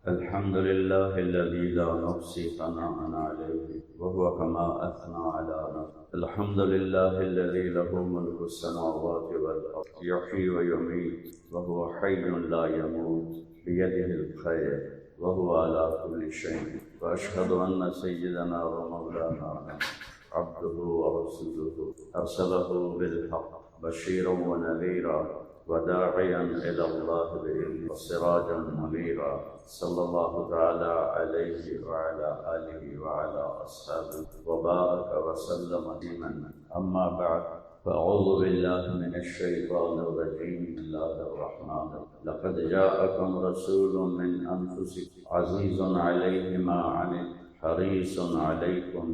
الحمد لله الذي لا نحصي ثناء عليه وهو كما أثنى على نفسه. الحمد لله الذي له ملك السماوات والأرض يحيي ويميت وهو حي لا يموت بيده الخير وهو على كل شيء. وأشهد أن سيدنا ومولانا عبده ورسوله أرسله بالحق بشيرا ونذيرا وداعيا إلى الله بإذنه وسراجا منيرا. صلى الله تعالى عليه وعلى آله وعلى أصحابه وبارك وسلم تسليما. أما بعد، فأعوذ بالله من الشيطان الرجيم. بسم الله الرحمن الرحيم. لقد جاءكم رسول من أنفسكم عزيز عليه ما عنتم حريص عليكم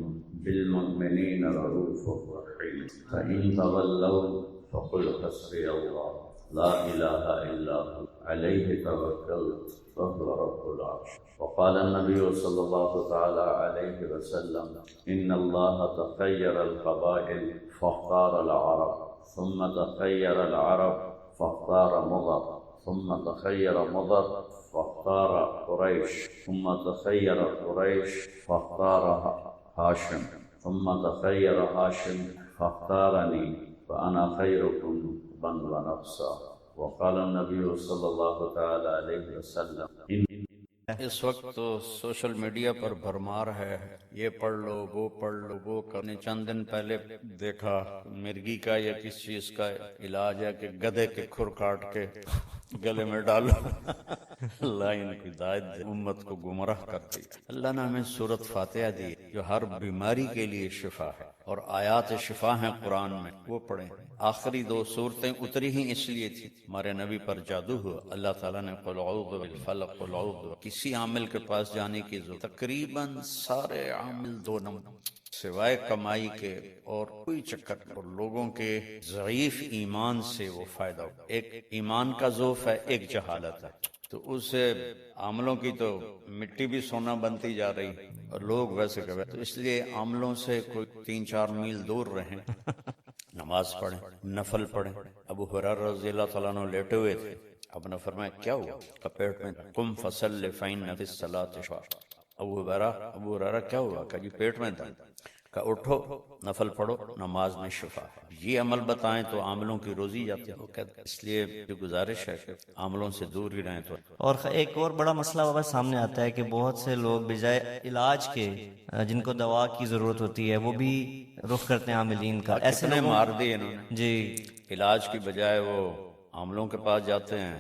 بالمؤمنين رؤوف رحيم. فإن تولوا فقل حسبي الله لا إله إلا هو عليه توكلت وهو رب العرش. وقال النبي صلى الله تعالى عليه وسلم: إن الله تخير القبائل فاختار العرب، ثم تخير العرب فاختار مضر، ثم تخير مضر فاختار قريش، ثم تخير قريش فاختار هاشم، ثم تخير هاشم فاختارني فأنا خيركم بن ونفسا. وقال النبی صلی اللہ تعالی علیہ وسلم: اس وقت تو سوشل میڈیا پر بھرمار ہے، یہ پڑھ لو وہ پڑھ لو وہ کرنے. چند دن پہلے دیکھا مرگی کا یا کس چیز کا علاج ہے کہ گدھے کے کھر کاٹ کے گلے میں ڈالو. اللہ ان کی ہدایت دے، امت کو گمراہ کرتی. اللہ نے ہمیں سورۃ فاتحہ دی جو ہر بیماری کے لیے شفا ہے، اور آیات شفا ہیں قرآن میں، وہ پڑھیں. آخری دو صورتیں اتری ہی اس لیے تھی ہمارے نبی پر جادو ہوا. اللہ تعالیٰ نے قل اعوذ بالفلق قل اعوذ، کسی عامل کے پاس جانے کی ضرورت، تقریباً سارے عامل دو نمبر سوائے کمائی کے اور کوئی چکر نہیں. اور لوگوں کے ضعیف ایمان سے وہ فائدہ ہو. ایک ایمان کا ضعف ہے، ایک جہالت ہے. تو اس سے عاملوں کی تو مٹی بھی سونا بنتی جا رہی اور لوگ ویسے کہ تو اس لیے عاملوں سے کوئی 3-4 میل دور رہیں، نماز پڑھیں، نفل پڑھیں. ابو ہریرہ رضی اللہ تعالیٰ عنہ لیٹے ہوئے تھے، آپ نے فرمایا کیا ہوا؟ کہ پیٹ میں قم فصل فإن فی الصلاۃ شفاء. ابو ہریرہ کیا ہوا؟ کہ جی پیٹ میں درد. کہ اٹھو نفل پڑھو، نماز میں شفا ہے. یہ عمل بتائیں تو عاملوں کی روزی جاتی ہے. اس لیے گزارش ہے کہ عاملوں سے دور ہی رہیں. تو اور ایک اور بڑا مسئلہ بابا سامنے آتا ہے کہ بہت سے لوگ بجائے علاج کے جن کو دوا کی ضرورت ہوتی ہے وہ بھی رخ کرتے ہیں عاملین کا. ایسے کتنے لوگوں مار دیے انہوں نے جی علاج کی بجائے وہ عاملوں کے پاس جاتے ہیں،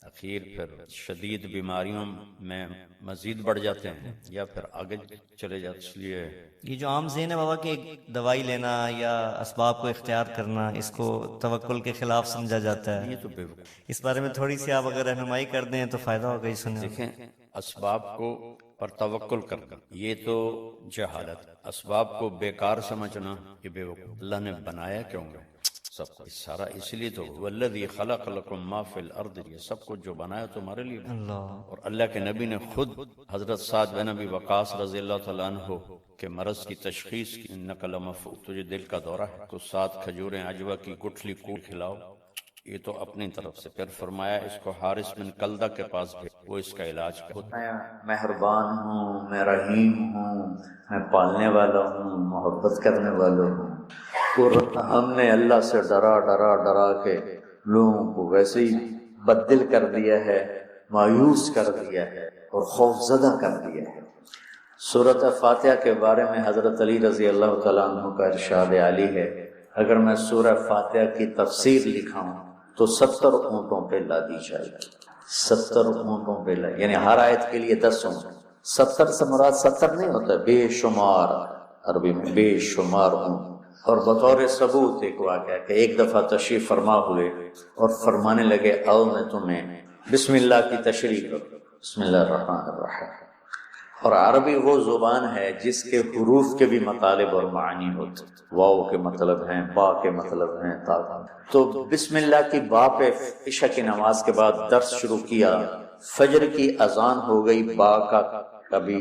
اخیر پھر شدید بیماریوں میں مزید بڑھ جاتے ہیں یا پھر آگے چلے جاتے. اس لیے یہ جو عام ذہن ہے بابا کہ دوائی لینا یا اسباب کو اختیار کرنا، اس کو توکل کے خلاف سمجھا جاتا ہے. یہ تو بے وقوف. اس بارے میں تھوڑی سی آپ اگر رہنمائی کر دیں تو فائدہ ہوگا. یہ سنیں. دیکھیں، اسباب کو پر توکل کرنا یہ تو جہالت. اسباب کو بیکار سمجھنا یہ بے وقوف. اللہ نے بنایا کیوں ہے سب کو؟ سارا اس لیے تو والذی خلق لکم ما فی الارض، یہ سب کچھ جو بنایا تمہارے لیے. اللہ اور اللہ کے نبی نے خود حضرت سعد بن ابی وقاص رضی اللہ تعالیٰ عنہ کے مرض کی تشخیص کی، انک لمفعول، تجھے دل کا دورہ ہے، تو 7 کھجوریں عجوہ کی گٹھلی کوٹ کھلاؤ. یہ تو اپنی طرف سے. پھر فرمایا اس کو حارث بن کلدہ کے پاس بھیج، وہ اس کا علاج کر. میں مہربان ہوں، میں رحیم ہوں، میں پالنے والا ہوں، محبت کرنے والا ہوں. اور ہم نے اللہ سے ڈرا کے لوگوں کو ویسے ہی بددل کر دیا ہے، مایوس کر دیا ہے اور خوف زدہ کر دیا ہے. سورۃ فاتحہ کے بارے میں حضرت علی رضی اللہ تعالیٰ عنہ کا ارشاد عالی ہے، اگر میں سورہ فاتحہ کی تفسیر لکھاؤں تو 70 اونٹوں پہ لا دی جائے گی. 70 اونٹوں پہ لا، یعنی ہر آیت کے لیے 10 اونٹ. 70 سے مراد 70 نہیں ہوتا، بے شمار، عربی میں بے شمار اونٹ. اور بطور ثبوت ایک واقعہ کہ ایک دفعہ تشریف فرما ہوئے اور فرمانے لگے آؤ میں تمہیں بسم اللہ کی تشریح کروں. بسم اللہ الرحمن الرحیم. اور عربی وہ زبان ہے جس کے حروف کے بھی مطالب اور معنی ہوتے. واو کے مطلب ہیں، با کے مطلب ہیں، تا. تو بسم اللہ کی با پہ عشاء کی نماز کے بعد درس شروع کیا. فجر کی اذان ہو گئی، با کا کبھی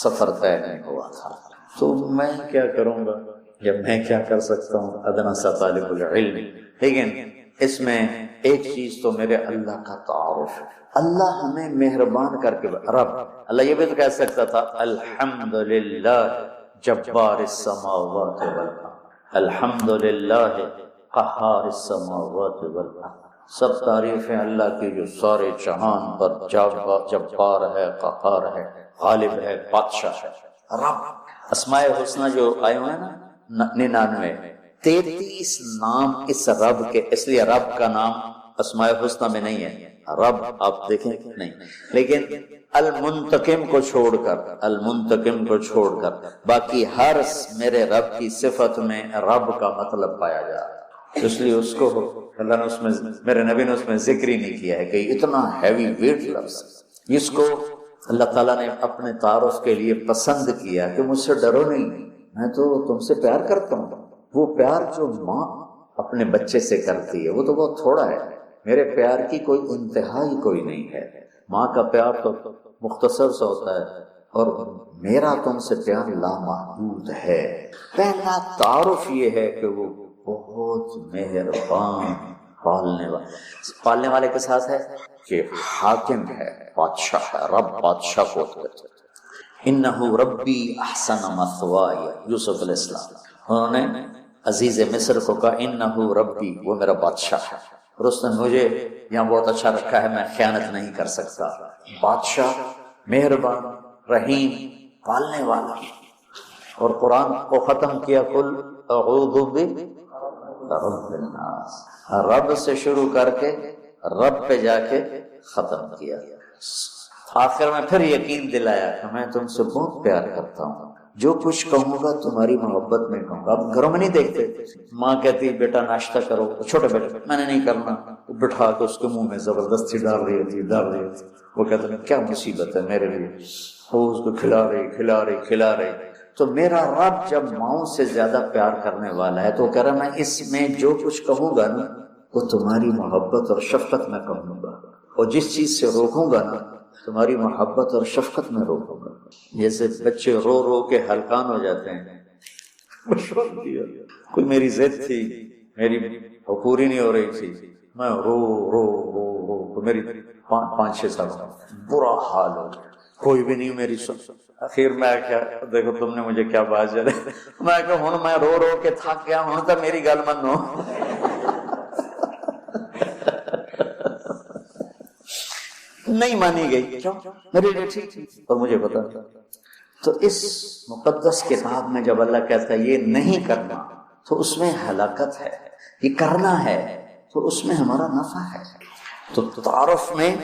سفر طے نہیں ہوا تھا. تو میں کیا کروں گا یا میں کیا کر سکتا ہوں، ادنا سا طالب العلم. لیکن اس میں ایک چیز تو میرے اللہ کا تعارف ہے. اللہ ہمیں مہربان کر کے رب، اللہ یہ بھی تو کہہ سکتا تھا الحمدللہ جبار السماوات والارض، الحمدللہ قہار السماوات والارض. سب تعریفیں اللہ کی جو سارے جہان پر جبار ہے، قہار ہے، غالب ہے، بادشاہ ہے. رب اسماء الحسنی جو آئے ہوئے ہیں نا 99، 33 نام اس رب کے، اس لیے رب کا نام اسماء الحسنی میں نہیں ہے. رب آپ دیکھیں نہیں، لیکن المنتقم کو چھوڑ کر باقی ہر میرے رب کی صفت میں رب کا مطلب پایا جا رہا ہے. اس لیے اس کو اللہ نے اس میں، میرے نبی نے اس میں ذکر ہی نہیں کیا ہے کہ اتنا ہیوی ویٹ لفظ جس کو اللہ تعالیٰ نے اپنے تعارف کے لیے پسند کیا کہ مجھ سے ڈرو نہیں، میں تو تم سے پیار کرتا ہوں. وہ پیار جو ماں اپنے بچے سے کرتی ہے وہ تو بہت تھوڑا ہے، میرے پیار کی کوئی انتہا ہی کوئی نہیں ہے. ماں کا پیار تو مختصر سا ہوتا ہے، اور میرا تم سے پیار لامحدود ہے. پہلا تعارف یہ ہے کہ وہ بہت مہربان، پالنے والے کے ساتھ ہے کہ حاکم ہے، بادشاہ ہے. رب بادشاہ کو کہتے ہیں. انہو ربی احسن مثواي، یوسف علیہ السلام انہوں نے عزیز مصر کو کہا انہو ربی، وہ میرا بادشاہ ہے اور اس نے مجھے یہاں بہت اچھا رکھا ہے، میں خیانت نہیں کر سکتا. بادشاہ، مہربان، رحیم، پالنے والا. اور قرآن کو ختم کیا قل اعوذ برب الناس، رب سے شروع کر کے رب پہ جا کے ختم کیا. آخر میں پھر یقین دلایا کہ میں تم سے بہت پیار کرتا ہوں، جو کچھ کہوں گا تمہاری محبت میں کہوں گا. اب گھروں میں نہیں دیکھتے، ماں کہتی بیٹا ناشتہ کرو، چھوٹے بیٹے میں نے نہیں کرنا، بٹھا کے اس کے منہ میں زبردستی ڈال رہی ہوتی. وہ کہتے ہیں کیا مصیبت ہے میرے لیے، وہ اس کو کھلا رہی. تو میرا رب جب ماؤں سے زیادہ پیار کرنے والا ہے تو وہ کہہ رہا میں اس میں جو کچھ کہوں گا نا وہ تمہاری محبت اور شفقت میں کہوں گا، اور جس چیز سے روکوں گا نا تمہاری محبت اور شفقت میں روکوں گا. جیسے بچے رو رو کے ہلکان ہو جاتے ہیں، کوئی میری ضد تھی، میری پوری نہیں ہو رہی تھی، میں رو میری 5-6 سال برا حال ہو گیا، کوئی بھی نہیں میری سن. اخیر میں کیا دیکھو تم نے مجھے کیا بات چلے، میں کہ ہوں میں رو کے تھک گیا، ہوں تو میری گل منو. نہیں مانی گئی، کیوں؟ میرے لیے ٹھیک تھی اور مجھے پتا تھا. تو اس مقدس کتاب میں جب اللہ کہتا ہے یہ نہیں کرنا تو اس میں ہلاکت ہے، یہ کرنا ہے تو اس میں ہمارا نفع ہے. تو تعارف میں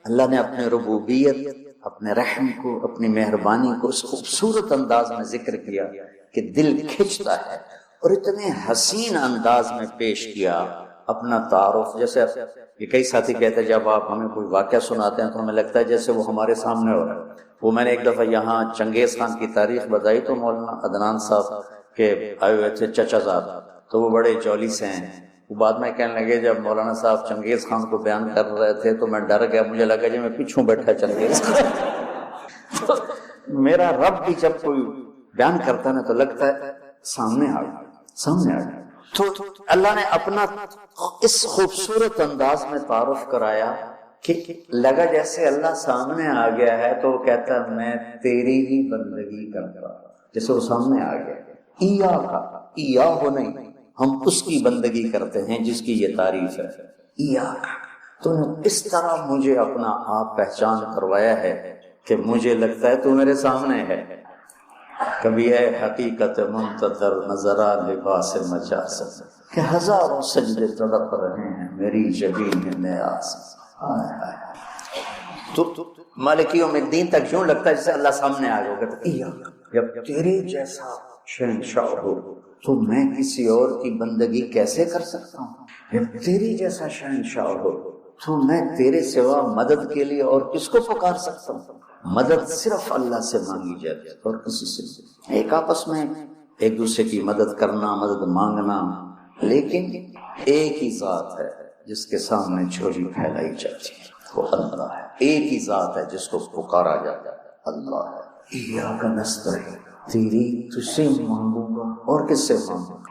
اللہ نے اپنے ربوبیت، اپنے رحم کو، اپنی مہربانی کو اس خوبصورت انداز میں ذکر کیا کہ دل کھنچتا ہے، اور اتنے حسین انداز میں پیش کیا اپنا تعارف. جیسے یہ کئی ساتھی کہتے ہیں جب آپ ہمیں کوئی واقعہ سناتے ہیں تو ہمیں لگتا ہے جیسے وہ ہمارے سامنے ہو رہا ہے. وہ میں نے ایک دفعہ یہاں چنگیز خان کی تاریخ بتائی تو مولانا عدنان صاحب کے آئے ہوئے تھے چچا صاحب، تو وہ بڑے جولی سے ہیں. وہ بعد میں کہنے لگے جب مولانا صاحب چنگیز خان کو بیان کر رہے تھے تو میں ڈر گیا، مجھے لگا جی میں پیچھوں بیٹھا چنگیز خان. میرا رب بھی جب کوئی بیان کرتا ہے نا تو لگتا ہے سامنے آ گیا. تو اللہ نے اپنا اس خوبصورت انداز میں تعارف کرایا کہ لگا جیسے اللہ سامنے آ گیا ہے تو وہ کہتا ہے میں تیری ہی بندگی کرتا ہوں. جیسے وہ سامنے آ گیا، ایا ہو نہیں، ہم اس کی بندگی کرتے ہیں جس کی یہ تعریف ہے. ایا تو اس طرح مجھے اپنا آپ پہچان کروایا ہے کہ مجھے لگتا ہے تو میرے سامنے ہے. کبھی ہے حقیقت منتظر نظرہ لباس مجاز کہ ہزاروں سجدے تڑپ رہے ہیں میری جبین میں آس. تو مالک یوم الدین تک یوں لگتا ہے جیسے اللہ سامنے آ گیا. جب تیرے جیسا شہنشاہ ہو تو میں کسی اور کی بندگی کیسے کر سکتا ہوں؟ جب تیری جیسا شہنشاہ ہو تو میں تیرے سوا مدد کے لیے اور کس کو پکار سکتا ہوں؟ مدد صرف اللہ سے مانگی جاتی ہے اور کسی سے. ایک آپس میں ایک دوسرے کی مدد کرنا، مدد مانگنا، لیکن ایک ہی ذات ہے جس کے سامنے جھولی پھیلائی جاتی ہے، وہ اللہ ہے. ایک ہی ذات ہے جس کو پکارا جاتا ہے، اللہ ہے. ایاک نستعین، تیری تجھ سے مانگوں گا اور کس سے مانگوں گا.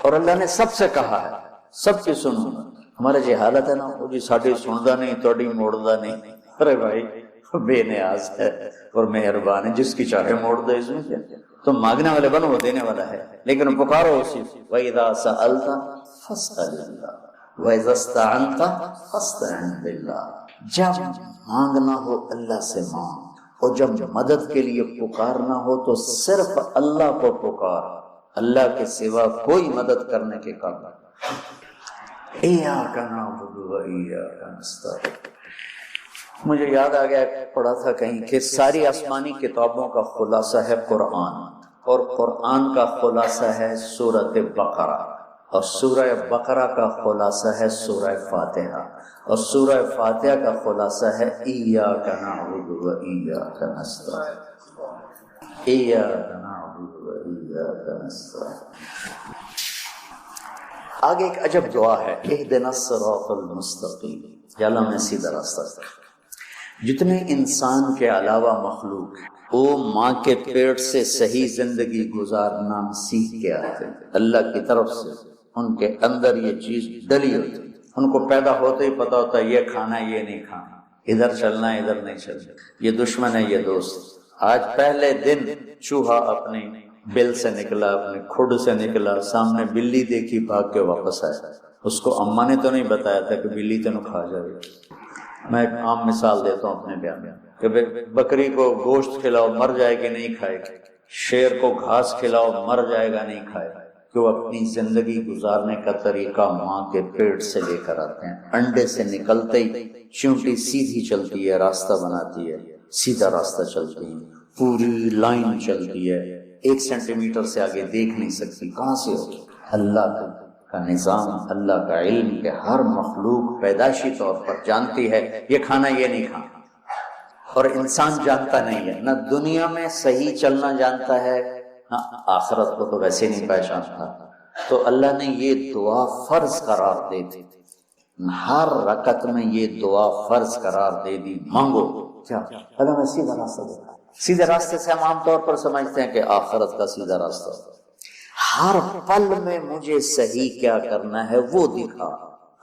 اور اللہ نے سب سے کہا ہے سب کی سنوں گا. ہمارا یہ حالت ہے نا وہ جی ساڈی سندا نہیں توڑی موڑدا نہیں. ارے بھائی بے نیاز ہے اور مہربان ہے، جس کی چاہے موڑ دے. اس میں کیا، تم مانگنے والے بنو وہ دینے والا ہے، لیکن پکارو اسی. وَإِذَا سَأَلْتَ فَاسْأَلِ اللَّهَ وَإِذَا اسْتَعَنْتَ فَاسْتَعِنْ بِاللَّهِ. جب مانگنا ہو اللہ سے مانگ، اور جب مدد کے لیے پکارنا ہو تو صرف اللہ کو پکار، اللہ کے سوا کوئی مدد کرنے کے قابل. إِيَّاكَ نَعْبُدُ وَإِيَّاكَ نَسْتَعِينُ. مجھے یاد آ گیا، پڑھا تھا کہیں کہ ساری آسمانی کتابوں کا خلاصہ ہے قرآن، اور قرآن کا خلاصہ ہے سورۃ بقرہ، اور سورہ بقرہ کا خلاصہ ہے سورہ فاتحہ، اور سورہ فاتحہ کا خلاصہ ہے ایاک نعبد و ایاک نستعین. ایاک نعبد و ایاک نستعین. آگے ایک عجب دعا ہے، اہدنا الصراط المستقیم. یا اللہ میں سیدھا راستہ دکھا. جتنے انسان کے علاوہ مخلوق ہیں وہ ماں کے پیٹ سے صحیح زندگی گزارنا سیکھ کے آتے ہیں. اللہ کی طرف سے ان کے اندر یہ چیز ڈلی ہوتی ہے. ان کو پیدا ہوتے ہی پتا ہوتا ہے یہ کھانا ہے یہ نہیں کھانا، ادھر چلنا ہے ادھر نہیں چلنا، یہ دشمن ہے یہ دوست. آج پہلے دن چوہا اپنی بل سے نکلا، اپنے کھڈ سے نکلا، سامنے بلی دیکھی بھاگ کے واپس آیا. اس کو اماں نے تو نہیں بتایا تھا کہ بلی تینوں کھا جائے. میں ایک عام مثال دیتا ہوں اپنے بیان میں کہ بکری کو گوشت کھلاؤ مر جائے گی نہیں کھائے گی، شیر کو گھاس کھلاؤ مر جائے گا نہیں کھائے گا. کہ وہ اپنی زندگی گزارنے کا طریقہ ماں کے پیٹ سے لے کر آتے ہیں. انڈے سے نکلتے ہی چونٹی سیدھی چلتی ہے، راستہ بناتی ہے، سیدھا راستہ چلتی ہے، پوری لائن چلتی ہے، 1 سینٹی میٹر سے آگے دیکھ نہیں سکتی. کہاں سے ہوگی؟ اللہ کا نظام، اللہ کا علم کہ ہر مخلوق پیدائشی طور پر جانتی ہے یہ کھانا یہ نہیں کھانا. اور انسان جانتا نہیں ہے، نہ دنیا میں صحیح چلنا جانتا ہے نہ آخرت کو تو ویسے نہیں پہچانتا. تو اللہ نے یہ دعا فرض قرار دے دی، ہر رکعت میں یہ دعا فرض قرار دے دی. مانگو کیا؟ اللہ نے سیدھا راستہ دیا. سیدھے راستے سے ہم عام طور پر سمجھتے ہیں کہ آخرت کا سیدھا راستہ. ہر پل میں مجھے صحیح کیا کرنا ہے وہ دکھا.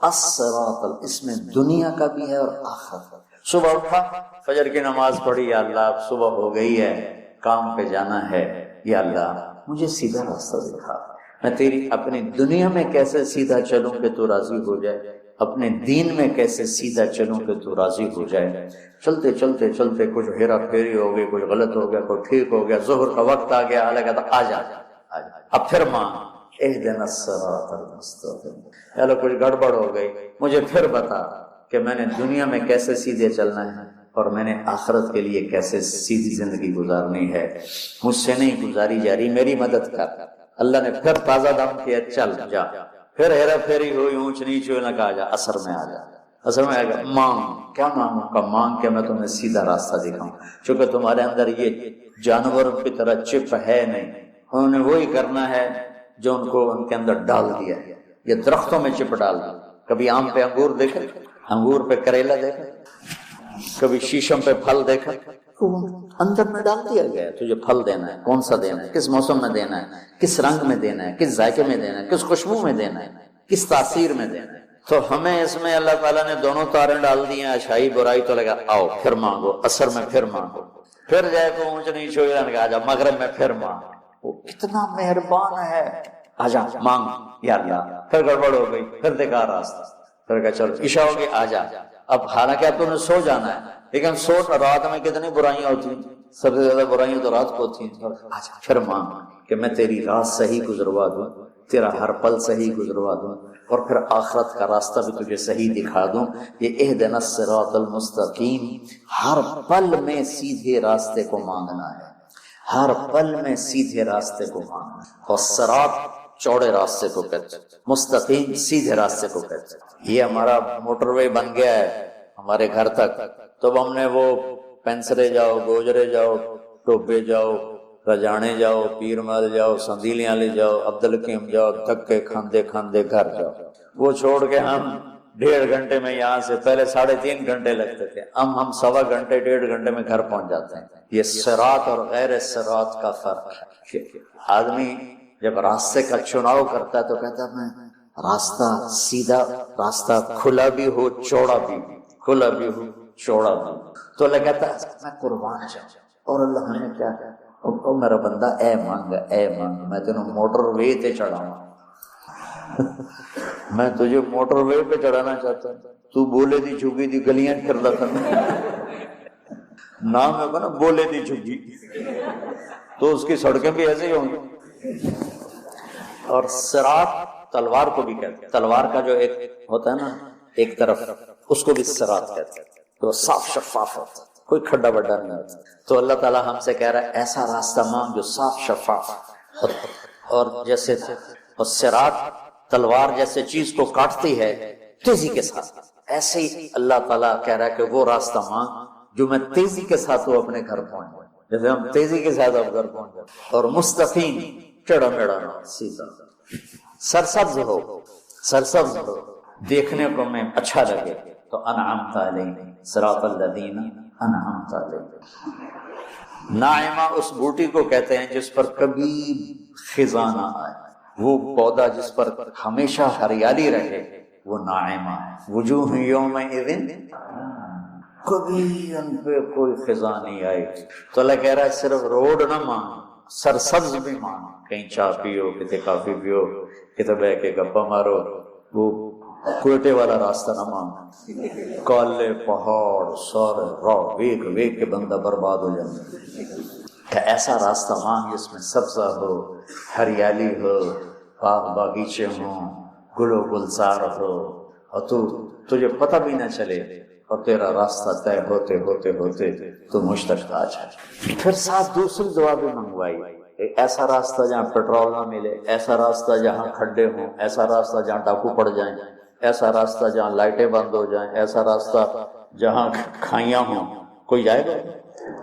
الصراط، اس میں دنیا کا بھی ہے اور آخرت کا. صبح اٹھا، فجر کی نماز پڑھی، یا اللہ اب صبح ہو گئی ہے، کام پہ جانا ہے، یا اللہ مجھے سیدھا راستہ دکھا. میں تیری اپنی دنیا میں کیسے سیدھا چلوں کہ تو راضی ہو جائے، اپنے دین میں کیسے سیدھا چلوں کہ تو راضی ہو جائے. چلتے چلتے چلتے کچھ ہیرا پھیری ہو گئی، کچھ غلط ہو گیا، کچھ ٹھیک ہو گیا، ظہر کا وقت آ گیا، اللہ کہتا آ جا. اب پھر مانگ اہدنا الصراط المستقیم. یا کچھ گڑبڑ ہو گئی، مجھے پھر بتا کہ میں نے دنیا میں کیسے سیدھے چلنا ہے اور میں نے آخرت کے لیے کیسے سیدھی زندگی گزارنی ہے. مجھ سے نہیں گزاری جا رہی، میری مدد کر. اللہ نے پھر تازہ دم کیا، چل جا. پھر ہیرا پھیری ہوئی، اونچ نیچ ہوئی، نہ کہا جا اثر میں آ جا. اثر میں آ گیا، مانگ. کیا مانگوں کا؟ مانگ کے میں تمہیں سیدھا راستہ دکھاؤں. چونکہ تمہارے اندر یہ جانوروں کی طرح چپ ہے نہیں، انہوں نے وہی کرنا ہے جو ان کو ان کے اندر ڈال دیا ہے. یہ درختوں میں چپ ڈال دیا. کبھی آم پہ انگور دیکھا، انگور پہ کریلا دیکھا، کبھی شیشم پہ پھل دیکھا، اندر میں ڈال دیا گیا تجھے پھل دینا ہے، کون سا دینا ہے، کس موسم میں دینا ہے، کس رنگ میں دینا ہے، کس ذائقے میں دینا ہے، کس خوشبو میں دینا ہے، کس تاثیر میں دینا ہے. تو ہمیں اس میں اللہ تعالیٰ نے دونوں تاریں ڈال دی ہیں، اچھائی برائی. تو لگا آؤ پھر مانگو، اثر میں پھر مانگو، پھر جائے تو اونچ نیچ ہو جانے کا، جا مغرب میں پھر مانگ. وہ کتنا مہربان ہے. آجا مانگ یا اللہ. پھر گڑبڑ ہو گئی، پھر دیکھا راستہ، پھر کہا چلو عشاء ہوگی آجا. اب حالانکہ اب تو نے سو جانا ہے، لیکن سو رات میں کتنی برائیاں ہوتی ہیں، سب سے زیادہ برائیاں تو رات کو ہوتی ہیں. آجا پھر مانگ کہ میں تیری رات صحیح گزروا دوں، تیرا ہر پل صحیح گزروا دوں، اور پھر آخرت کا راستہ بھی تجھے صحیح دکھا دوں. یہ اہدنا الصراط المستقیم، ہر پل میں سیدھے راستے کو مانگنا ہے، ہر پل میں سیدھے راستے کو مانگنا. اور صراط چوڑے راستے کو کہتے ہیں، مستقیم سیدھے راستے کو کہتے ہیں. یہ ہمارا موٹر وے بن گیا ہے ہمارے گھر تک. تو ہم نے وہ پینسرے جاؤ، گوجرے جاؤ، ٹوبے جاؤ، رجانے جاؤ، پیر مل جاؤ، سندیلیاں لے جاؤ، عبدالحکیم جاؤ، دھکے کھاندے کھاندے گھر جاؤ. وہ چھوڑ کے ہم 1.5 گھنٹے میں یہاں سے، پہلے 3.5 گھنٹے لگتے تھے، ہم 1.25 گھنٹے 1.5 گھنٹے میں گھر پہنچ جاتے ہیں. یہ صراط اور غیر صراط کا فرق ہے. آدمی جب راستے کا چناؤ کرتا ہے تو کہتا ہے میں راستہ سیدھا، راستہ کھلا بھی ہو چوڑا بھی، کھلا بھی ہو چوڑا بھی. تو اللہ کہتا ہے میں قربان جاؤں. اور اللہ نے کیا کہا، او میرا بندہ اے مانگ میں تینوں موٹر وے تے چڑھاؤں. میں تجھے موٹر وے پہ چڑھانا چاہتا ہوں، تو بولے دی جھگی دی گلیاں پھر رہتا نام ہے نا بولے دی جھگی، تو اس کی سڑکیں بھی ایسے ہی ہوں گی. اور صراط تلوار کو بھی کہتے ہیں، تلوار کا جو ایک ہوتا ہے نا ایک طرف، اس کو بھی صراط کہتے ہیں. تو صاف شفاف ہوتا ہے، کوئی کھڈا بڈا نہیں ہوتا. تو اللہ تعالیٰ ہم سے کہہ رہا ہے ایسا راستہ مانگ جو صاف شفاف ہوتا. اور جیسے صراط تلوار جیسے چیز کو کاٹتی ہے تیزی کے ساتھ، ایسے ہی اللہ تعالیٰ کہہ رہا ہے کہ وہ راستہ مانگ جو میں تیزی کے ساتھ وہ اپنے گھر پہنچ جائے، جیسے ہم تیزی کے ساتھ اب گھر پہنچ جائے. اور مستقیم، ٹیڑھا میڑھا نہ، سیدھا، سرسبز ہو، دیکھنے کو میں اچھا لگے. تو انعمت علیہم صراط الذین انعمت علیہم. ناعمہ اس بوٹی کو کہتے ہیں جس پر کبھی خزاں نہ آئے، وہ پودا جس پر ہمیشہ ہریالی رہے، وہ ناعمہ ہے. وجوہ یومئذ، کبھی ان پہ کوئی خزاں نہیں آئی. تو اللہ کہہ رہا ہے صرف روڈ نہ مان، سرسبز بھی مان. کہیں چائے پیو، کتے کافی پیو، کتے بہ کے گپا مارو. وہ کوئٹے والا راستہ نہ مان، کالے پہاڑ سارے راہ ویک کے بندہ برباد ہو جاتا. کہ ایسا راستہ مانگ جس میں سبزہ ہو، ہریالی ہو، باغ باغیچے ہوں، گل و گلزار ہو، اور تجھے پتہ بھی نہ چلے، اور تیرا راستہ طے ہوتے ہوتے ہوتے تو مجھ تک آ جائے. پھر ساتھ دوسری دعا بھی منگوائی، ایسا راستہ جہاں پیٹرول نہ ملے، ایسا راستہ جہاں کھڈے ہوں، ایسا راستہ جہاں ڈاکو پڑ جائیں، ایسا راستہ جہاں لائٹیں بند ہو جائیں، ایسا راستہ جہاں کھائیاں ہوں. کوئی جائے گا؟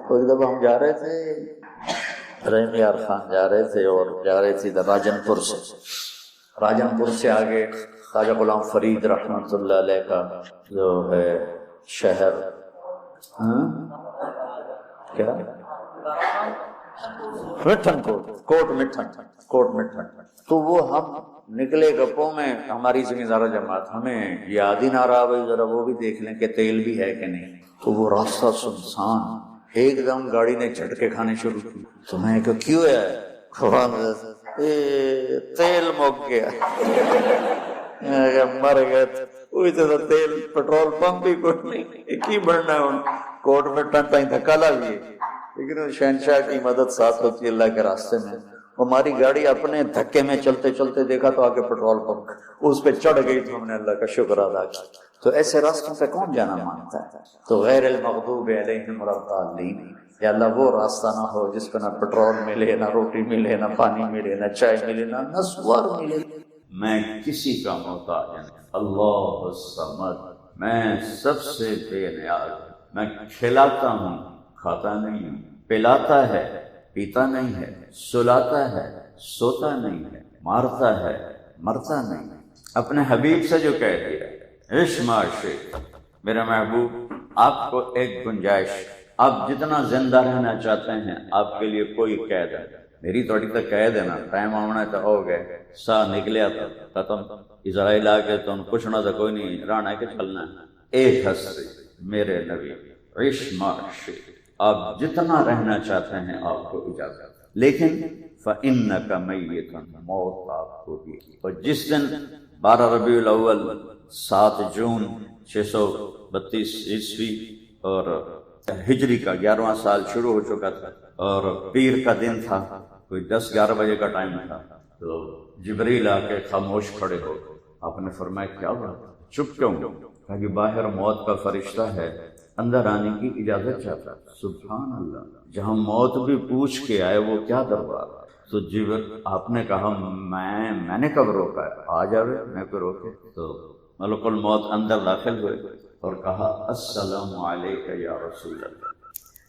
کوئی دفعہ ہم جا رہے تھے، رحیم یار خان جا رہے تھے، اور جا رہے تھے راجن پور سے آگے خواجہ غلام فرید رحمۃ اللہ علیہ کا جو ہے شہر، کیا مٹھن کوٹ مٹھن. تو وہ ہم نکلے گپوں میں، ہماری زمیندارہ جماعت، ہمیں یاد ہی نہ رہا بھائی ذرا وہ بھی دیکھ لیں کہ تیل بھی ہے کہ نہیں. تو وہ راستہ سنسان، ایک دم گاڑی نے جھٹکے کھانے شروع کی. تو میں کہا کیوں ہے؟ تیل مک گیا. مر گئے. تیل پیٹرول پمپ بھی کوئی نہیں، کی بڑھنا ہے. کوٹ میں ٹن تائیں دھکا لا لیے، لیکن شہنشاہ کی مدد ساتھ ہوتی ہے اللہ کے راستے میں. ہماری گاڑی اپنے دھکے میں چلتے چلتے دیکھا تو آگے پیٹرول پمپ، اس پہ چڑھ گئی تو ہم نے اللہ کا شکر ادا کیا. تو ایسے راستوں پہ کون جانا مانگتا ہے؟ تو غیر المغضوب علیہم ولا الضالین، یا اللہ وہ راستہ نہ ہو جس پہ نہ پیٹرول ملے، نہ روٹی ملے، نہ پانی ملے، نہ چائے ملے، نہ نسوار ملے. میں کسی کا محتاج نہیں، اللہ الصمد، میں سب سے بے نیاز. میں کھلاتا ہوں، کھاتا نہیں ہوں، پلاتا ہے، پیتا نہیں ہے، سلاتا ہے، سوتا نہیں ہے، مارتا ہے، مرتا نہیں. اپنے حبیب سے جو کہہ دیا عشق معاشی، میرا محبوب آپ کو ایک گنجائش، آپ جتنا زندہ رہنا چاہتے ہیں آپ کے لیے کوئی قید ہے. میری تھوڑی تو قید ہے نا، ٹائم آنا تو ہو گئے، سا نکلیا تھا ختم. اسرائیل آ کے تم پوچھنا تو کوئی نہیں، رہنا ہے کہ چلنا ہے. ایک ہستی میرے نبی عشق معاشی، آپ جتنا رہنا چاہتے ہیں آپ کو اجازت، لیکن فَإِنَّكَ مَيِّتٌ، موت آپ کو بھی. اور جس دن 12 ربیع الاول 7 جون 632 عیسوی اور ہجری کا 11واں سال شروع ہو چکا تھا، اور پیر کا دن تھا، کوئی 10-11 بجے کا ٹائم تھا. تو جبریل آ کے خاموش کھڑے ہو. آپ نے فرمایا کیا بات، چپ کیوں؟ کہا کہ باہر موت کا فرشتہ ہے، اندر آنے کی اجازت چاہتا. سبحان اللہ، جہاں موت بھی پوچھ کے آئے وہ کیا دربار. تو آپ نے کہا میں نے کب روکا ہے، آ جاوے، میں کو روکے. تو ملک الموت اندر داخل ہوئے اور کہا السلام علیکہ یا رسول اللہ.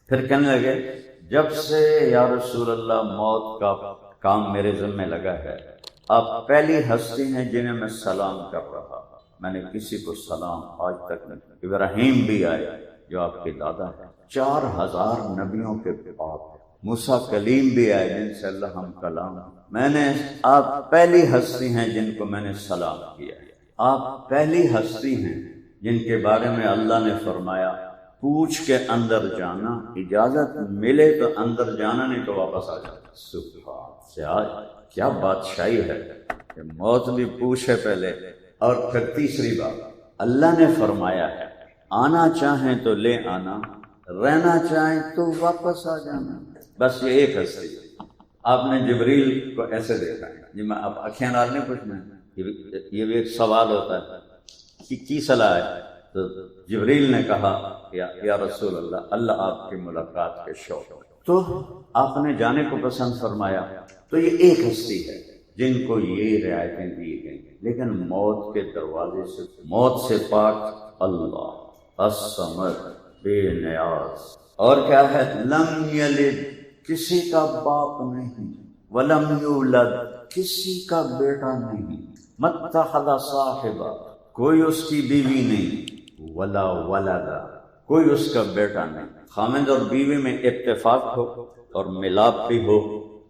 پھر کہنے لگے جب سے یا رسول اللہ موت کا کام میرے ذمہ لگا ہے، آپ پہلی ہستی ہیں جنہیں میں سلام کر رہا. میں نے کسی کو سلام آج تک نہیں. ابراہیم بھی آئے جو آپ کے دادا ہیں، 4000 نبیوں کے باپ. موسیٰ کلیم بھی آئے جن سے اللہ ہم کلام. میں نے آپ پہلی ہستی ہیں جن کو میں نے سلام کیا ہے. آپ پہلی ہستی ہیں جن کے بارے میں اللہ نے فرمایا پوچھ کے اندر جانا، اجازت ملے تو اندر جانا، نہیں تو واپس آ جانا. سبحان سے آج کیا بادشاہی ہے کہ موت بھی پوچھے پہلے. اور پھر تیسری بات اللہ نے فرمایا ہے آنا چاہیں تو لے آنا، رہنا چاہیں تو واپس آ جانا. بس یہ ایک ہستی. آپ نے جبریل کو ایسے دیکھا ہے جی، میں اب اکھیں نال نہیں پوچھنا، یہ بھی ایک سوال ہوتا ہے کہ کی صلاح ہے. تو جبریل نے کہا یا رسول اللہ، اللہ آپ کی ملاقات کے شوق، تو آپ نے جانے کو پسند فرمایا. تو یہ ایک ہستی ہے جن کو یہ رعایتیں دی گئیں، لیکن موت کے دروازے سے، موت سے پاک اللہ الصمد، بے نیاز. اور کیا ہے؟ لم یلد، کسی کا باپ نہیں، ولم یولد، کسی کا بیٹا نہیں، متخذ صاحبہ، کوئی اس کی بیوی نہیں، ولا ولدا، کوئی اس کا بیٹا نہیں. خامد اور بیوی میں اتفاق ہو اور ملاپ بھی ہو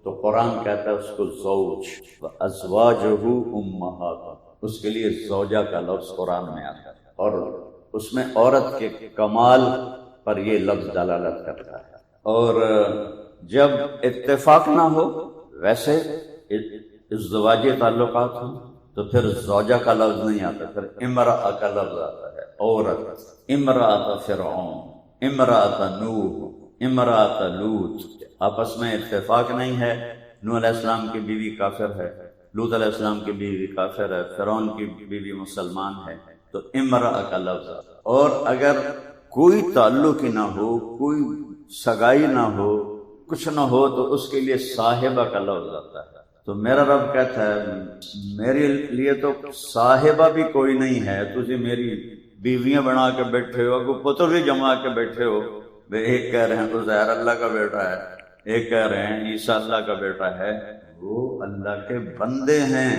تو قرآن کہتا ہے اس کو زوج، وازواجہ امہات، اس کے لیے زوجہ کا لفظ قرآن میں آتا ہے، اور اس میں عورت کے کمال پر یہ لفظ دلالت کرتا ہے. اور جب اتفاق نہ ہو، ویسے ازدواجی تعلقات ہوں تو پھر زوجہ کا لفظ نہیں آتا، پھر امرأہ کا لفظ آتا ہے، عورت. امرأۃ فرعون، امرأۃ نوح، امرأۃ لوط. آپس میں اتفاق نہیں ہے. نوح علیہ السلام کی بیوی کافر ہے، لوط علیہ السلام کی بیوی کافر ہے، فرعون کی بیوی مسلمان ہے، تو امرأہ کا لفظ آتا ہے. اور اگر کوئی تعلق ہی نہ ہو، کوئی سگائی نہ ہو، کچھ نہ ہو، تو اس کے لیے صاحبہ کا لفظ آتا ہے. تو میرا رب کہتا ہے میرے لیے تو صاحبہ بھی کوئی نہیں ہے، تجھے میری بیویاں بنا کے بیٹھے ہو، کو پتر بھی جما کے بیٹھے ہو. ایک کہہ رہے ہیں عزیر اللہ کا بیٹا ہے، ایک کہہ رہے ہیں عیسیٰ اللہ کا بیٹا ہے. وہ اللہ کے بندے ہیں،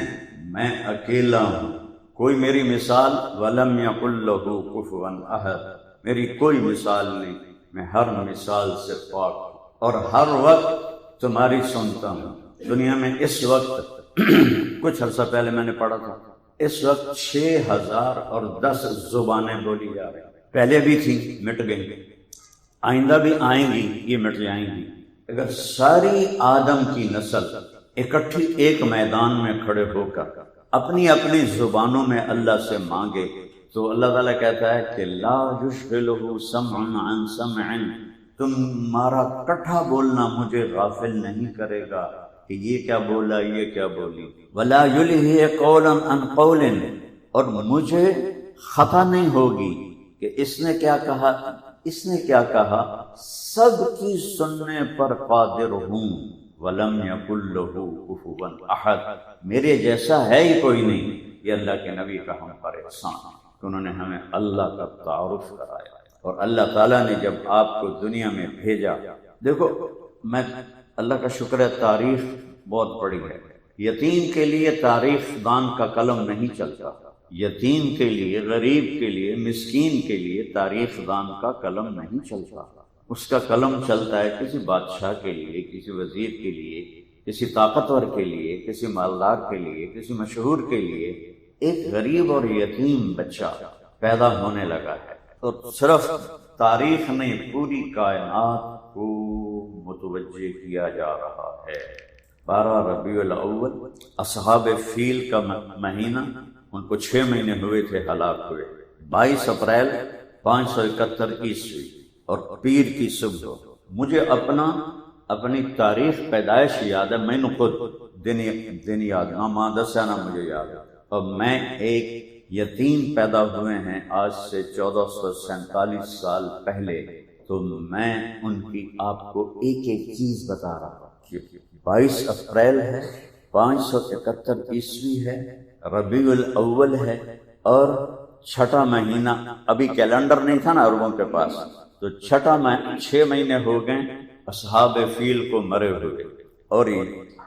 میں اکیلا ہوں. کوئی میری مثال وَلَمْ يَقُلْ لَهُ كُفُوًا أَحَدٌ، میری کوئی مثال نہیں، میں ہر مثال سے پاک ہوں اور ہر وقت تمہاری سنتا ہوں. دنیا میں اس وقت کچھ عرصہ پہلے میں نے پڑھا تھا، اس وقت 6010 زبانیں بولی جا رہی ہیں. پہلے بھی تھیں، مٹ گئی، آئندہ بھی آئیں گی، یہ مٹ جائیں گی. اگر ساری آدم کی نسل اکٹھی ایک میدان میں کھڑے ہو کر اپنی اپنی زبانوں میں اللہ سے مانگے تو اللہ تعالیٰ کہتا ہے کہ لا یشغلہ سمع عن سمع، تمہارا کٹھا بولنا مجھے غافل نہیں کرے گا کہ یہ کیا بولا، یہ کیا بولی. ولا یلہی قولا عن قول، اور مجھے خطا نہیں ہوگی کہ اس نے کیا کہا، اس نے کیا کہا. سب کی سننے پر قادر ہوں. ولم یکن لہ کفوا احد، میرے جیسا ہے ہی کوئی نہیں. یہ اللہ کے نبی کا ہم پر احسان کہ انہوں نے ہمیں اللہ کا تعارف کرایا. اور اللہ تعالیٰ نے جب آپ کو دنیا میں بھیجا، دیکھو میں اللہ کا شکر ہے تاریخ بہت بڑی ہے. یتیم کے لیے تاریخ دان کا قلم نہیں چلتا، یتیم کے لیے، غریب کے لیے، مسکین کے لیے تاریخ دان کا قلم نہیں چلتا. اس کا قلم چلتا ہے کسی بادشاہ کے لیے، کسی وزیر کے لیے، کسی طاقتور کے لیے، کسی مالدار کے لیے، کسی مشہور کے لیے. ایک غریب اور یتیم بچہ پیدا ہونے لگا ہے، اور صرف تاریخ نہیں، پوری کائنات کو متوجہ کیا جا رہا ہے. 12 ربیع الاول اصحاب فیل کا مہینہ، ان کو 6 مہینے ہوئے تھے ہلاک ہوئے. 22 اپریل 571 عیسوی اور پیر کی صبح. مجھے اپنی تاریخ پیدائش یاد ہے، میں نے خود دن یاد، نہ ماں دسیا نہ مجھے یاد ہے. اور میں ایک یتیم پیدا ہوئے ہیں آج سے 1447 سال پہلے. تو میں ان کی آپ کو ایک ایک چیز بتا رہا ہوں. 22 اپریل ہے، 571 عیسوی ہے، ربیع الاول ہے، اور 6واں مہینہ، ابھی کیلنڈر نہیں تھا نا عربوں کے پاس، تو 6 مہینے ہو گئے اصحاب فیل کو مرے ہوئے. اور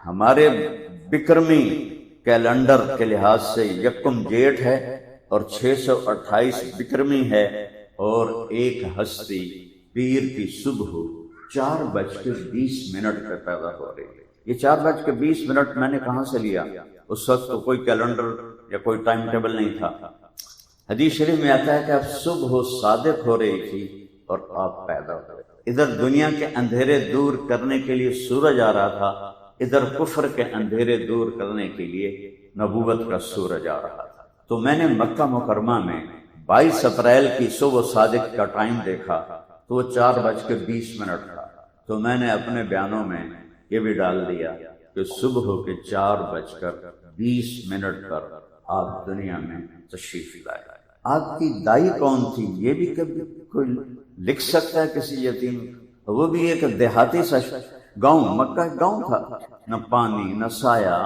ہمارے بکرمی کیلنڈر کے لحاظ سے 1 جیٹھ ہے اور 628 بکرمی ہے. اور ایک ہستی پیر کی صبح 4:20 پہ پیدا ہو رہی ہے۔ یہ 4:20 میں نے کہاں سے لیا؟ اس وقت تو کوئی کیلنڈر یا کوئی ٹائم ٹیبل نہیں تھا۔ حدیث شریف میں آتا ہے کہ اب صبح صادق ہو رہی تھی اور آپ پیدا ہوئے۔ ادھر دنیا کے اندھیرے دور کرنے کے لیے سورج آ رہا تھا، ادھر کفر کے اندھیرے دور کرنے کے لیے نبوت کا سورج آ رہا تھا۔ تو میں نے مکہ مکرمہ میں 22 اپریل کی صبح صادق کا ٹائم دیکھا تو وہ 4:20 تھا۔ تو میں نے اپنے بیانوں میں یہ بھی ڈال دیا کہ صبح کے 4:20 پر آپ دنیا میں تشریف لائے۔ آپ کی دائی کون تھی یہ بھی کبھی کوئی لکھ سکتا ہے کسی یتیم؟ وہ بھی ایک دیہاتی سا گاؤں، مکہ گاؤں تھا، نہ پانی نہ سایہ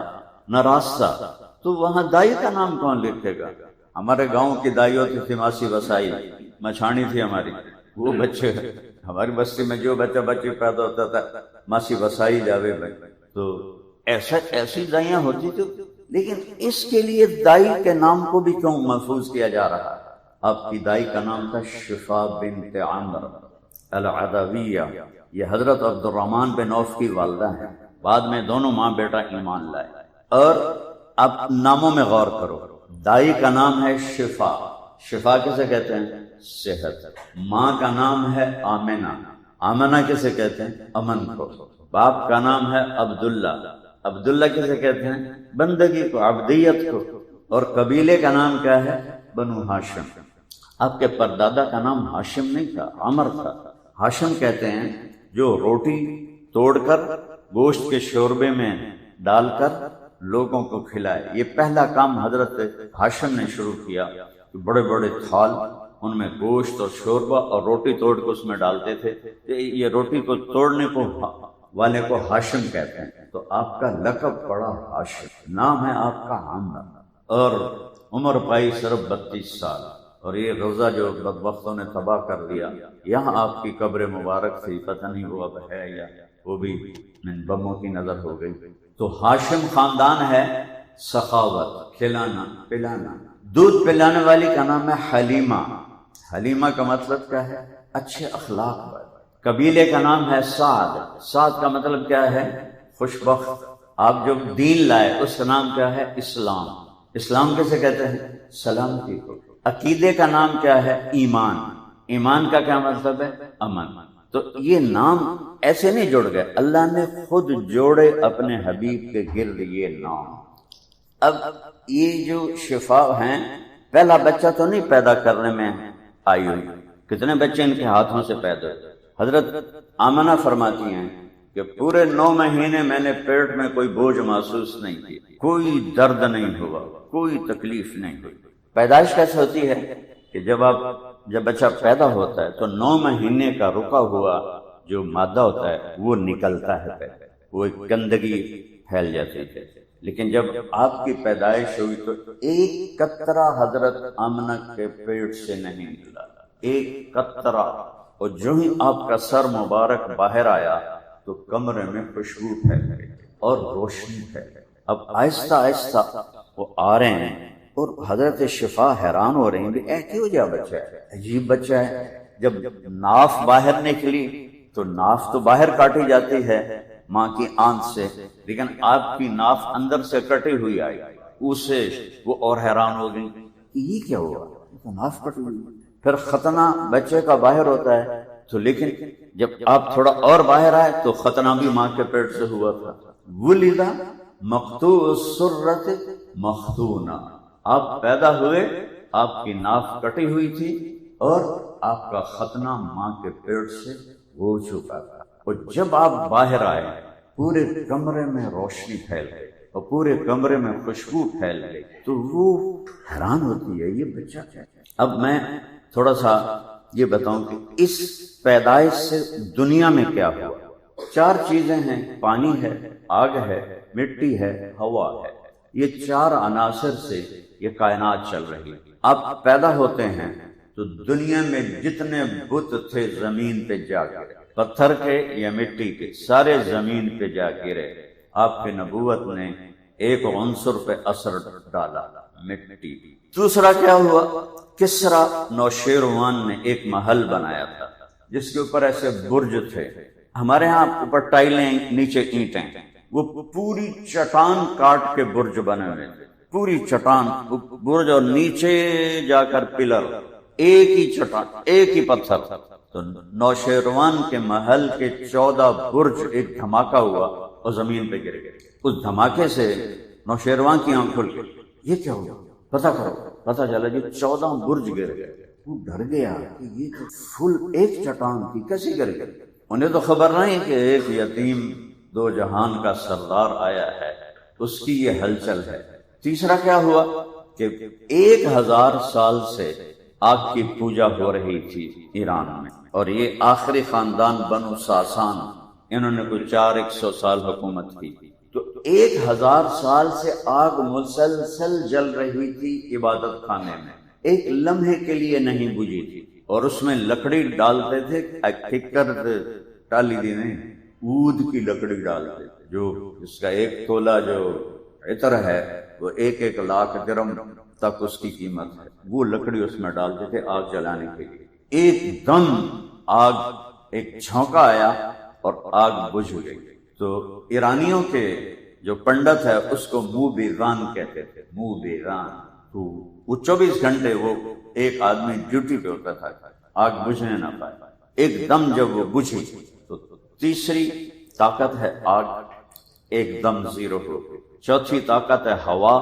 نہ راستہ، تو وہاں دائی کا نام کون لکھے گا؟ ہمارے گاؤں کی دائی ہوتی تھی ماسی وسائی، مچھانی تھی ہماری، وہ بچے ہماری بستی میں جو بچہ بچی پیدا ہوتا تھا ماسی وسائی جاوے بھائی، تو ایسی دائیاں ہوتی تھی۔ لیکن اس کے لیے دائی کے نام کو بھی کیوں محفوظ کیا جا رہا ہے؟ آپ کی دائی کا نام تھا شفا بنت عمر العدویہ، یہ حضرت عبد الرحمن بن عوف کی والدہ ہیں۔ بعد میں دونوں ماں بیٹا ایمان لائے۔ اور اب ناموں میں غور کرو، دائی کا نام ہے شفا، شفا کسے کہتے ہیں؟ صحت۔ ماں کا نام ہے آمنہ، آمنہ کسے کہتے ہیں؟ امن کو۔ باپ کا نام ہے عبداللہ، عبداللہ کسے کہتے ہیں؟ بندگی کو، عبدیت کو۔ اور قبیلے کا نام کیا ہے؟ بنو ہاشم۔ آپ کے پردادا کا نام ہاشم نہیں تھا، عمر تھا۔ ہاشم کہتے ہیں جو روٹی توڑ کر گوشت کے شوربے میں ڈال کر لوگوں کو کھلائے۔ یہ پہلا کام حضرت ہاشم نے شروع کیا، بڑے بڑے تھال، ان میں گوشت اور شوربہ اور روٹی توڑ کے اس میں ڈالتے تھے۔ یہ روٹی کو توڑنے کو والے کو ہاشم کہتے ہیں۔ تو آپ کا لقب پڑا ہاشم، نام ہے آپ کا حامد، اور عمر پائی صرف 32 سال۔ اور یہ روزہ جو بدبختوں نے تباہ کر دیا، یہاں آپ کی قبر مبارک تھی، پتہ نہیں وہ اب ہے یا وہ بھی بموں کی نظر ہو گئی۔ تو ہاشم خاندان ہے سخاوت، کھلانا پلانا۔ دودھ پلانے والی کا نام ہے حلیمہ، حلیمہ کا مطلب کیا ہے؟ اچھے اخلاق والی۔ قبیلے کا نام ہے سعد، سعد کا مطلب کیا ہے؟ خوش بخت۔ آپ جو دین لائے اس کا نام کیا ہے؟ اسلام، اسلام کیسے کہتے ہیں؟ سلامتی کو۔ عقیدے کا نام کیا ہے؟ ایمان، ایمان کا کیا مطلب ہے؟ امن۔ تو یہ نام ایسے نہیں جڑ گئے، اللہ نے خود جوڑے اپنے حبیب کے گرد یہ نام۔ اب یہ جو شفا ہیں، پہلا بچہ تو نہیں پیدا کرنے میں آئی ہوئی، کتنے بچے ان کے ہاتھوں سے پیدا ہوئے۔ حضرت آمنہ فرماتی ہیں کہ پورے 9 مہینے میں نے پیٹ میں کوئی بوجھ محسوس نہیں کی، کوئی درد نہیں ہوا، کوئی تکلیف نہیں ہوئی۔ پیدائش کیسے ہوتی ہے کہ جب بچہ پیدا ہوتا ہے تو 9 مہینے کا رکا ہوا جو مادہ ہوتا ہے وہ نکلتا ہے، وہ ایک گندگی پھیل جاتی ہے۔ لیکن جب آپ کی پیدائش ہوئی تو ایک قطرہ حضرت آمنہ کے پیٹ سے نہیں نکلا، ایک قطرہ۔ اور جو ہی آپ کا سر مبارک باہر آیا تو کمرے میں خوشبو پھیل گئی اور روشنی پھیل گئی۔ اب آہستہ آہستہ وہ آ رہے ہیں اور حضرت شفا حیران ہو رہی ہیں، اے کیوں جا بچہ ہے، عجیب بچہ ہے۔ جب ناف باہر نکلی تو ناف تو باہر کاٹی جاتی ہے ماں کی آنت سے، لیکن آپ کی ناف اندر سے کٹی ہوئی آئی، اسے وہ اور حیران ہو گئی کہ یہ کیا ہوا، تو ناف کٹی ہوئی۔ پھر ختنہ بچے کا باہر ہوتا ہے تو لیکن جب آپ تھوڑا اور باہر آئے تو ختنہ بھی ماں کے پیٹ سے ہوا تھا۔ ولدہ مقطوع السرۃ مختونہ، آپ پیدا ہوئے، آپ کی ناف کٹی ہوئی تھی اور آپ کا ختنہ ماں کے پیٹ سے ہو چکا تھا۔ اور جب آپ باہر آئے پورے کمرے میں روشنی پھیل گئی اور پورے کمرے میں خوشبو پھیل گئی تو وہ حیران ہوتی ہے یہ بچہ کیا ہے۔ اب میں تھوڑا سا یہ بتاؤں کہ اس پیدائش سے دنیا میں کیا ہوا۔ 4 چیزیں ہیں، پانی ہے، آگ ہے، مٹی ہے، ہوا ہے۔ یہ 4 عناصر سے یہ کائنات چل رہی ہے۔ آپ پیدا ہوتے ہیں تو دنیا میں جتنے بت تھے زمین پہ جا گرے، پتھر کے یا مٹی کے، سارے زمین پہ جا گرے۔ آپ کی نبوت نے ایک عنصر پہ اثر ڈالا، مٹی۔ دوسرا کیا ہوا؟ کسریٰ نوشیروان نے ایک محل بنایا تھا جس کے اوپر ایسے برج تھے، ہمارے ہاں اوپر ٹائلیں نیچے اینٹیں، وہ پوری چٹان کاٹ کے برج بنے ہوئے تھے، پوری چٹان برج، اور نیچے جا کر پلر، ایک ہی چٹان، ایک ہی پتھر۔ تو نوشیروان کے محل کے 14 برج ایک دھماکہ ہوا اور زمین پہ گر گئے۔ اس دھماکے سے نوشیروان کی آنکھ کھل گئی، یہ کیا ہوا؟ پتہ کرو، پتہ چلا کہ 14 برج گر گئے۔ وہ ڈر گیا کہ یہ تو فل ایک چٹان تھی، کیسے گر گئی؟ انہیں تو خبر نہیں کہ ایک یتیم دو جہان کا سردار آیا ہے، اس کی یہ ہلچل ہے۔ تیسرا کیا ہوا کہ 1000 سال سے آگ کی پوجا ہو رہی تھی ایران میں، اور یہ آخری خاندان بنو ساسان، انہوں نے کوئی 400 سال حکومت کی، تو 1000 سال سے آگ مسلسل جل رہی تھی عبادت خانے میں، ایک لمحے کے لیے نہیں بجھی تھی، اور اس میں لکڑی ڈالتے تھے، ٹھکر ڈالی دی نہیں، اود کی لکڑی ڈالتے تھے، جو اس کا 1 تولہ جو عطر ہے وہ 1 لاکھ درم تک اس کی قیمت ہے، وہ لکڑی اس میں ڈالتے تھے آگ جلانے کے لیے۔ ایک دم آگ، ایک جھونکا آیا اور آگ بجھ گئی۔ تو ایرانیوں کے جو پنڈت ہے اس کو موبیران کہتے تھے، موبیران۔ تو وہ 24 گھنٹے وہ ایک آدمی ڈیوٹی پہ ہوتا تھا، آگ بجھنے نہ پائے۔ ایک دم جب وہ بجھی تو تیسری طاقت ہے آگ، ایک دم زیرو ہو گئی۔ چوتھی طاقت ہے ہوا،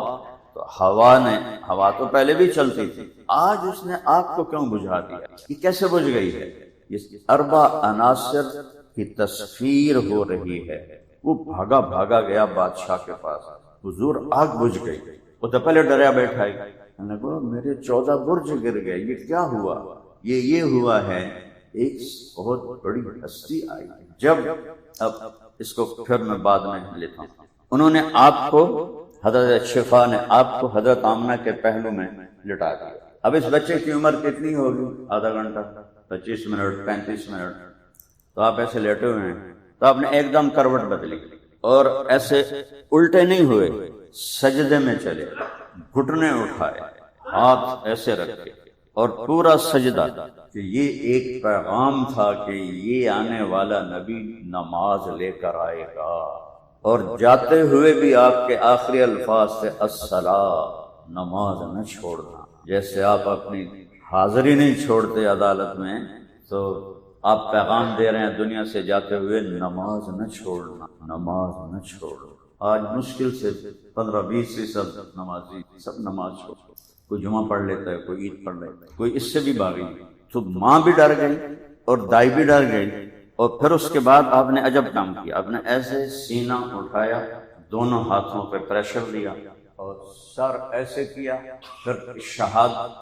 تو ہوا تو پہلے بھی چلتی تھی، آج اس نے آگ کو کیوں بجھا دیا؟ یہ کیسے بجھ گئی ہے؟ یہ 4 عناصر کی تصویر ہو رہی ہے۔ وہ بھاگا بھاگا گیا بادشاہ کے پاس، حضور آگ بجھ گئی۔ وہ تو پہلے ڈریا بیٹھا ہے، نے کہا میرے 14 برج گر گئے، یہ کیا ہوا؟ یہ ہوا ہے ایک بہت بڑی ہستی آئی۔ جب اب اس کو پھر میں بعد میں لیتا ہوں، انہوں نے آپ کو، حضرت شفا نے آپ کو حضرت آمنہ کے پہلو میں لٹا دیا۔ اب اس بچے کی عمر کتنی ہوگی؟ آدھا گھنٹہ، 25 منٹ، 35 منٹ، تو آپ ایسے لیٹے ہوئے ہیں، تو آپ نے ایک دم کروٹ بدلی اور ایسے الٹے نہیں ہوئے، سجدے میں چلے، گھٹنے اٹھائے، ہاتھ ایسے رکھے اور پورا سجدہ، کہ یہ ایک پیغام تھا کہ یہ آنے والا نبی نماز لے کر آئے گا، اور جاتے ہوئے بھی آپ کے آخری الفاظ سے الصلاۃ، نماز نہ چھوڑنا۔ جیسے آپ اپنی حاضری نہیں چھوڑتے عدالت میں، تو آپ پیغام دے رہے ہیں دنیا سے جاتے ہوئے، نماز نہ چھوڑنا، نماز نہ چھوڑو۔ آج مشکل سے 15-20% نمازی سب نماز چھوڑ، کوئی جمعہ پڑھ لیتا ہے، کوئی عید پڑھ لیتا ہے، کوئی اس سے بھی باغی۔ تو ماں بھی ڈر گئی اور دائی بھی ڈر گئی، اور پھر اس کے بعد آپ نے عجب کام کیا، آپ نے ایسے سینہ اٹھایا، دونوں ہاتھوں پہ پریشر دیا اور سر ایسے کیا، پھر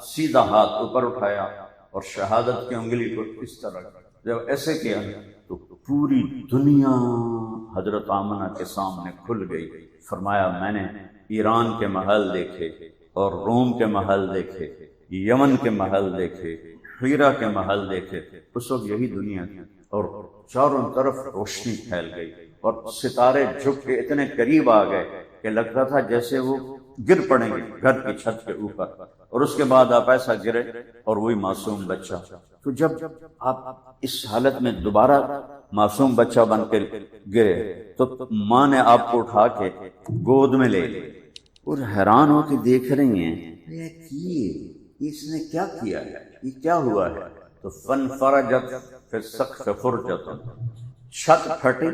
سیدھا ہاتھ اوپر اٹھایا اور شہادت کی انگلی کو اس طرح جب ایسے کیا تو پوری دنیا حضرت آمنہ کے سامنے کھل گئی۔ فرمایا میں نے ایران کے محل دیکھے اور روم کے محل دیکھے، یمن کے محل دیکھے، حیرہ کے محل دیکھے، اس وقت یہی دنیا تھی، اور چاروں طرف روشنی پھیل گئی اور ستارے جھک کے اتنے قریب آ گئے کہ لگتا تھا جیسے وہ گر پڑیں گے گھر کی چھت کے اوپر، اور اس کے بعد آپ ایسا گرے اور وہی معصوم بچہ۔ تو جب آپ اس حالت میں دوبارہ معصوم بچہ بن کے گرے تو ماں نے آپ کو اٹھا کے گود میں لے لی اور حیران ہو کے دیکھ رہی ہیں اس نے کیا کیا ہے، یہ کیا ہوا ہے؟ تو فن فرجت پھر سقف فرجت، چھت پھٹی،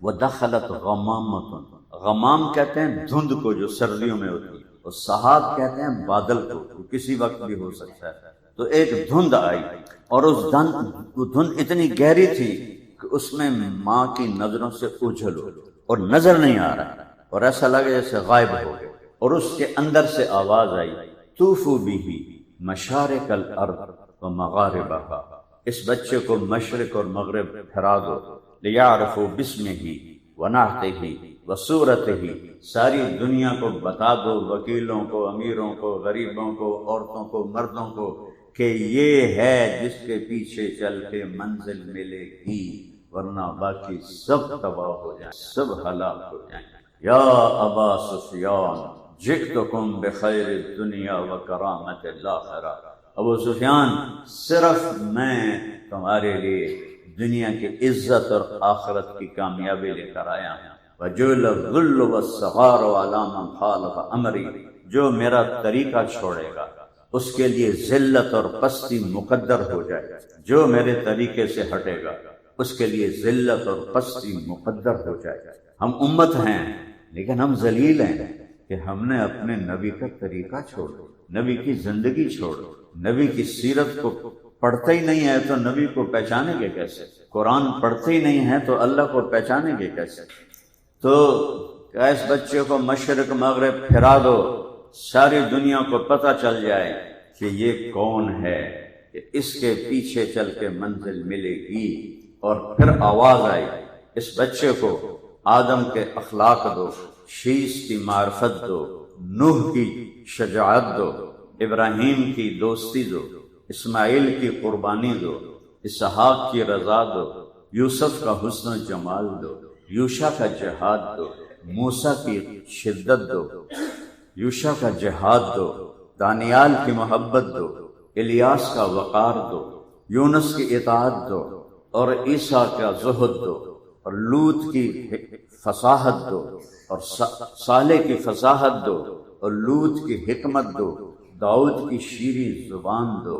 ودخلت غمامۃ، غمام کہتے ہیں دھند کو جو سردیوں میں ہوتی ہے، اور صحاب کہتے ہیں بادل کو، کسی وقت بھی ہو سکتا ہے۔ تو ایک دھند آئی اور وہ دھند اتنی گہری تھی کہ اس میں ماں کی نظروں سے اوجھل ہو اور نظر نہیں آ رہا، اور ایسا لگے جیسے غائب ہو گئے، اور اس کے اندر سے آواز آئی طوفوا بہ مشارق الارض ومغاربہا، اس بچے کو مشرق اور مغرب پھرا دو، لیعرفوا باسمہ ونعتہ وصورتہ، ساری دنیا کو بتا دو، وکیلوں کو، امیروں کو، غریبوں کو، عورتوں کو، مردوں کو، کہ یہ ہے جس کے پیچھے چل کے منزل ملے گی، ورنہ باقی سب تباہ ہو جائیں، سب ہلاک ہو جائیں۔ یا ابا سفیان جئتکم بخیر الدنیا وکرامت الآخرہ، ابو سفیان صرف میں تمہارے لیے دنیا کی عزت اور آخرت کی کامیابی لے کر آیا ہوں۔ وَجُعِلَ الذُّلُّ وَالصَّغَارُ عَلَىٰ مَنْ خَالَفَ أَمْرِي، جو میرا طریقہ چھوڑے گا اس کے لیے ذلت اور پستی مقدر ہو جائے، جو میرے طریقے سے ہٹے گا اس کے لیے ذلت اور پستی مقدر ہو جائے۔ ہم امت ہیں لیکن ہم ذلیل ہیں کہ ہم نے اپنے نبی کا طریقہ چھوڑا، نبی کی زندگی چھوڑا، نبی کی سیرت کو پڑھتے ہی نہیں ہے تو نبی کو پہچانیں گے کیسے؟ قرآن پڑھتے ہی نہیں ہے تو اللہ کو پہچانیں گے کیسے؟ تو اس بچے کو مشرق مغرب پھرا دو، ساری دنیا کو پتہ چل جائے کہ یہ کون ہے، کہ اس کے پیچھے چل کے منزل ملے گی۔ اور پھر آواز آئی، اس بچے کو آدم کے اخلاق دو، شیش کی معرفت دو، نوح کی شجاعت دو، ابراہیم کی دوستی دو، اسماعیل کی قربانی دو، اسحاق کی رضا دو، یوسف کا حسن و جمال دو، یوشع کا جہاد دو، موسیٰ کی شدت دو، یوشع کا جہاد دو، دانیال کی محبت دو، الیاس کا وقار دو، یونس کی اطاعت دو، اور عیسیٰ کا زہد دو، اور لوط کی فصاحت دو، اور صالح کی فصاحت دو، اور لوط کی حکمت دو، داؤد کی شیریں زبان دو،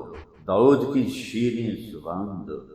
داؤد کی شیریں زبان دو۔